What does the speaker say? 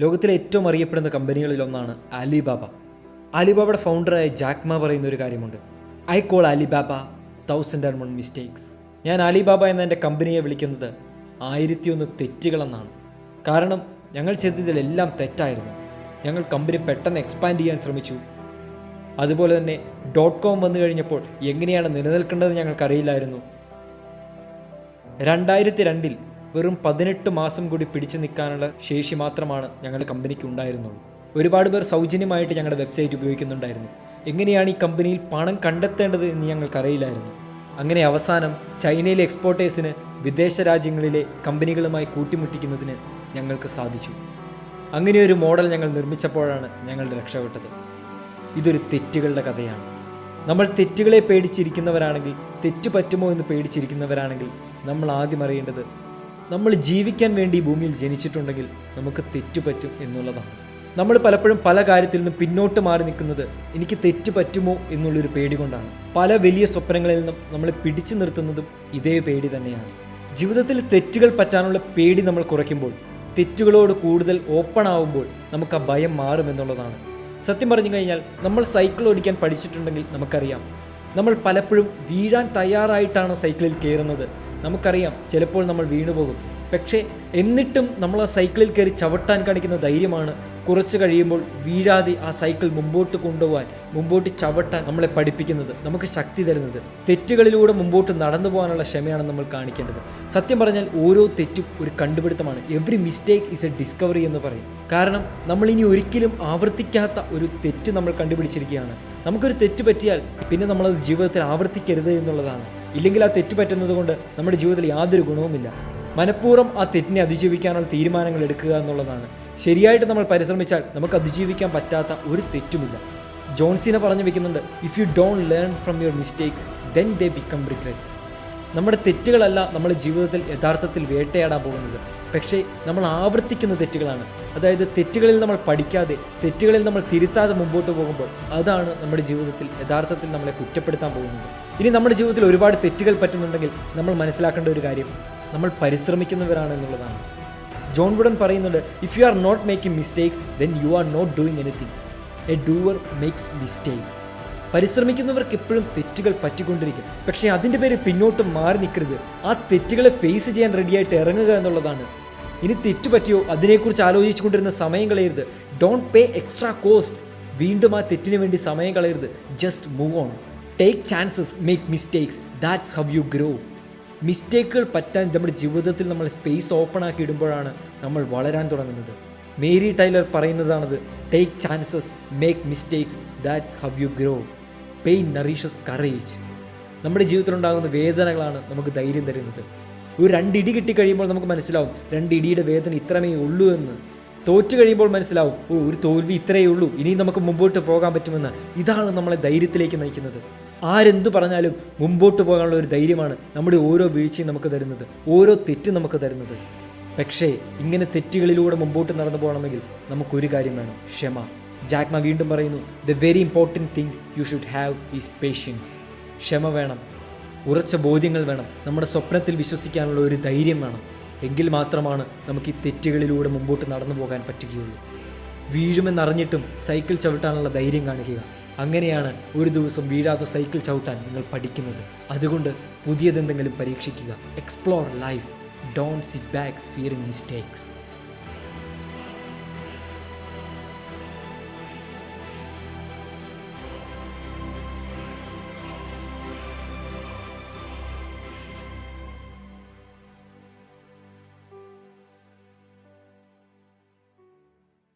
ലോകത്തിലെ ഏറ്റവും അറിയപ്പെടുന്ന കമ്പനികളിലൊന്നാണ് ആലിബാബ. ആലിബാബയുടെ ഫൗണ്ടറായ ജാക്ക് മാ പറയുന്ന ഒരു കാര്യമുണ്ട്, ഐ കോൾ ആലിബാബ 1001 മിസ്റ്റേക്സ്. ഞാൻ ആലിബാബ എന്ന എൻ്റെ കമ്പനിയെ വിളിക്കുന്നത് 1001 തെറ്റുകളെന്നാണ്. കാരണം ഞങ്ങൾ ചെയ്തതിലെല്ലാം തെറ്റായിരുന്നു. ഞങ്ങൾ കമ്പനി പെട്ടെന്ന് എക്സ്പാൻഡ് ചെയ്യാൻ ശ്രമിച്ചു. അതുപോലെ തന്നെ .com വന്നു കഴിഞ്ഞപ്പോൾ എങ്ങനെയാണ് നിലനിൽക്കേണ്ടത് ഞങ്ങൾക്കറിയില്ലായിരുന്നു. 2002 വെറും 18 മാസം കൂടി പിടിച്ചു നിൽക്കാനുള്ള ശേഷി മാത്രമാണ് ഞങ്ങളുടെ കമ്പനിക്ക് ഉണ്ടായിരുന്നുള്ളൂ. ഒരുപാട് പേർ സൗജന്യമായിട്ട് ഞങ്ങളുടെ വെബ്സൈറ്റ് ഉപയോഗിക്കുന്നുണ്ടായിരുന്നു. എങ്ങനെയാണ് ഈ കമ്പനിയിൽ പണം കണ്ടെത്തേണ്ടത് എന്ന് ഞങ്ങൾക്കറിയില്ലായിരുന്നു. അങ്ങനെ അവസാനം ചൈനയിലെ എക്സ്പോർട്ടേഴ്സിന് വിദേശ രാജ്യങ്ങളിലെ കമ്പനികളുമായി കൂട്ടിമുട്ടിക്കുന്നതിന് ഞങ്ങൾക്ക് സാധിച്ചു. അങ്ങനെ ഒരു മോഡൽ ഞങ്ങൾ നിർമ്മിച്ചപ്പോഴാണ് ഞങ്ങളുടെ രക്ഷപ്പെട്ടത്. ഇതൊരു തെറ്റുകളുടെ കഥയാണ്. നമ്മൾ തെറ്റുകളെ പേടിച്ചിരിക്കുന്നവരാണെങ്കിൽ, തെറ്റ് പറ്റുമോ എന്ന് പേടിച്ചിരിക്കുന്നവരാണെങ്കിൽ, നമ്മൾ ആദ്യം അറിയേണ്ടത് നമ്മൾ ജീവിക്കാൻ വേണ്ടി ഭൂമിയിൽ ജനിച്ചിട്ടുണ്ടെങ്കിൽ നമുക്ക് തെറ്റ് പറ്റും എന്നുള്ളതാണ്. നമ്മൾ പലപ്പോഴും പല കാര്യത്തിൽ നിന്നും പിന്നോട്ട് മാറി നിൽക്കുന്നത് എനിക്ക് തെറ്റ് പറ്റുമോ എന്നുള്ളൊരു പേടി കൊണ്ടാണ്. പല വലിയ സ്വപ്നങ്ങളിൽ നിന്നും നമ്മളെ പിടിച്ചു നിർത്തുന്നതും ഇതേ പേടി തന്നെയാണ്. ജീവിതത്തിൽ തെറ്റുകൾ പറ്റാനുള്ള പേടി നമ്മൾ കുറയ്ക്കുമ്പോൾ, തെറ്റുകളോട് കൂടുതൽ ഓപ്പൺ ആവുമ്പോൾ നമുക്ക് ആ ഭയം മാറുമെന്നുള്ളതാണ്. സത്യം പറഞ്ഞു കഴിഞ്ഞാൽ നമ്മൾ സൈക്കിൾ ഓടിക്കാൻ പഠിച്ചിട്ടുണ്ടെങ്കിൽ നമുക്കറിയാം, നമ്മൾ പലപ്പോഴും വീഴാൻ തയ്യാറായിട്ടാണ് സൈക്കിളിൽ കയറുന്നത്. നമുക്കറിയാം ചിലപ്പോൾ നമ്മൾ വീണുപോകും. പക്ഷേ എന്നിട്ടും നമ്മൾ ആ സൈക്കിളിൽ കയറി ചവിട്ടാൻ കാണിക്കുന്ന ധൈര്യമാണ് കുറച്ച് കഴിയുമ്പോൾ വീഴാതെ ആ സൈക്കിൾ മുമ്പോട്ട് കൊണ്ടുപോകാൻ, മുമ്പോട്ട് ചവിട്ടാൻ നമ്മളെ പഠിപ്പിക്കുന്നത്, നമുക്ക് ശക്തി തരുന്നത്. തെറ്റുകളിലൂടെ മുമ്പോട്ട് നടന്നു പോകാനുള്ള ക്ഷമയാണ് നമ്മൾ കാണിക്കേണ്ടത്. സത്യം പറഞ്ഞാൽ ഓരോ തെറ്റും ഒരു കണ്ടുപിടുത്തമാണ്. Every mistake is a discovery എന്ന് പറയും. കാരണം നമ്മൾ ഇനി ഒരിക്കലും ആവർത്തിക്കാത്ത ഒരു തെറ്റ് നമ്മൾ കണ്ടുപിടിച്ചിരിക്കുകയാണ്. നമുക്കൊരു തെറ്റ് പറ്റിയാൽ പിന്നെ നമ്മളത് ജീവിതത്തിൽ ആവർത്തിക്കരുത് എന്നുള്ളതാണ്. ഇല്ലെങ്കിൽ ആ തെറ്റ് പറ്റുന്നത് കൊണ്ട് നമ്മുടെ ജീവിതത്തിൽ യാതൊരു ഗുണവുമില്ല. മനഃപൂർവ്വം ആ തെറ്റിനെ അതിജീവിക്കാനുള്ള തീരുമാനങ്ങൾ എടുക്കുക എന്നുള്ളതാണ്. ശരിയായിട്ട് നമ്മൾ പരിശ്രമിച്ചാൽ നമുക്ക് അതിജീവിക്കാൻ പറ്റാത്ത ഒരു തെറ്റുമില്ല. ജോൺ സീന പറഞ്ഞു വെക്കുന്നുണ്ട്, if you don't learn from your mistakes then they become regrets. നമ്മുടെ തെറ്റുകളല്ല നമ്മുടെ ജീവിതത്തിൽ യഥാർത്ഥത്തിൽ വേട്ടയാടാൻ പോകുന്നത്, പക്ഷേ നമ്മൾ ആവർത്തിക്കുന്ന തെറ്റുകളാണ്. അതായത് തെറ്റുകളിൽ നമ്മൾ പഠിക്കാതെ, തെറ്റുകളിൽ നമ്മൾ തിരുത്താതെ മുമ്പോട്ട് പോകുമ്പോൾ അതാണ് നമ്മുടെ ജീവിതത്തിൽ യഥാർത്ഥത്തിൽ നമ്മളെ കുറ്റപ്പെടുത്താൻ പോകുന്നത്. ഇനി നമ്മുടെ ജീവിതത്തിൽ ഒരുപാട് തെറ്റുകൾ പറ്റുന്നുണ്ടെങ്കിൽ നമ്മൾ മനസ്സിലാക്കേണ്ട ഒരു കാര്യം, നമ്മൾ പരിശ്രമിക്കുന്നവരാണ് എന്നുള്ളതാണ്. ജോൺ വുഡൻ പറയുന്നുണ്ട്, if you are not making mistakes then you are not doing anything. A doer makes mistakes. പരിശ്രമിക്കുന്നവർക്ക് എപ്പോഴും തെറ്റുകൾ പറ്റിക്കൊണ്ടിരിക്കും. പക്ഷേ അതിൻ്റെ പേര് പിന്നോട്ട് മാറി നിൽക്കരുത്. ആ തെറ്റുകളെ ഫേസ് ചെയ്യാൻ റെഡിയായിട്ട് ഇറങ്ങുക എന്നുള്ളതാണ്. ഇനി തെറ്റ് പറ്റിയോ അതിനെക്കുറിച്ച് ആലോചിച്ചു കൊണ്ടിരുന്ന സമയം കളയരുത്. Don't pay extra cost. വീണ്ടും ആ തെറ്റിന് വേണ്ടി സമയം കളയരുത്. Just move on. Take chances, make mistakes. That's how you grow. മിസ്റ്റേക്കുകൾ പറ്റാൻ നമ്മുടെ ജീവിതത്തിൽ നമ്മൾ സ്പേസ് ഓപ്പൺ ആക്കി ഇടുമ്പോഴാണ് നമ്മൾ വളരാൻ തുടങ്ങുന്നത്. മേരി ടൈലർ പറയുന്നതാണത്, take chances, make mistakes, that's how you grow. Pain nourishes courage. നമ്മുടെ ജീവിതത്തിലുണ്ടാകുന്ന വേദനകളാണ് നമുക്ക് ധൈര്യം തരുന്നത്. ഒരു 2 ഇടി കിട്ടിക്കഴിയുമ്പോൾ നമുക്ക് മനസ്സിലാവും 2 ഇടിയുടെ വേദന ഇത്രമേ ഉള്ളൂ എന്ന്. തോറ്റു കഴിയുമ്പോൾ മനസ്സിലാവും, ഒരു തോൽവി ഇത്രയേ ഉള്ളൂ, ഇനിയും നമുക്ക് മുമ്പോട്ട് പോകാൻ പറ്റുമെന്ന്. ഇതാണ് നമ്മളെ ധൈര്യത്തിലേക്ക് നയിക്കുന്നത്. ആരെന്തു പറഞ്ഞാലും മുമ്പോട്ട് പോകാനുള്ള ഒരു ധൈര്യമാണ് നമ്മുടെ ഓരോ വീഴ്ചയും നമുക്ക് തരുന്നത്, ഓരോ തെറ്റും നമുക്ക് തരുന്നത്. പക്ഷേ ഇങ്ങനെ തെറ്റുകളിലൂടെ മുമ്പോട്ട് നടന്നു പോകണമെങ്കിൽ നമുക്കൊരു കാര്യം വേണം, ക്ഷമ. ജാക്ക് മാ വീണ്ടും പറയുന്നു, the very important thing you should have is patience. ക്ഷമ വേണം, ഉറച്ച ബോധ്യങ്ങൾ വേണം, നമ്മുടെ സ്വപ്നത്തിൽ വിശ്വസിക്കാനുള്ള ഒരു ധൈര്യം വേണം. എങ്കിൽ മാത്രമാണ് നമുക്ക് ഈ തെറ്റുകളിലൂടെ മുമ്പോട്ട് നടന്നു പോകാൻ പറ്റുകയുള്ളൂ. വീഴുമെന്നറിഞ്ഞിട്ടും സൈക്കിൾ ചവിട്ടാനുള്ള ധൈര്യം കാണിക്കുക. അങ്ങനെയാണ് ഒരു ദിവസം വീഴാതെ സൈക്കിൾ ചവിട്ടാൻ നിങ്ങൾ പഠിക്കുന്നത്. അതുകൊണ്ട് പുതിയതെന്തെങ്കിലും പരീക്ഷിക്കുക. Explore life. Don't sit back fearing mistakes.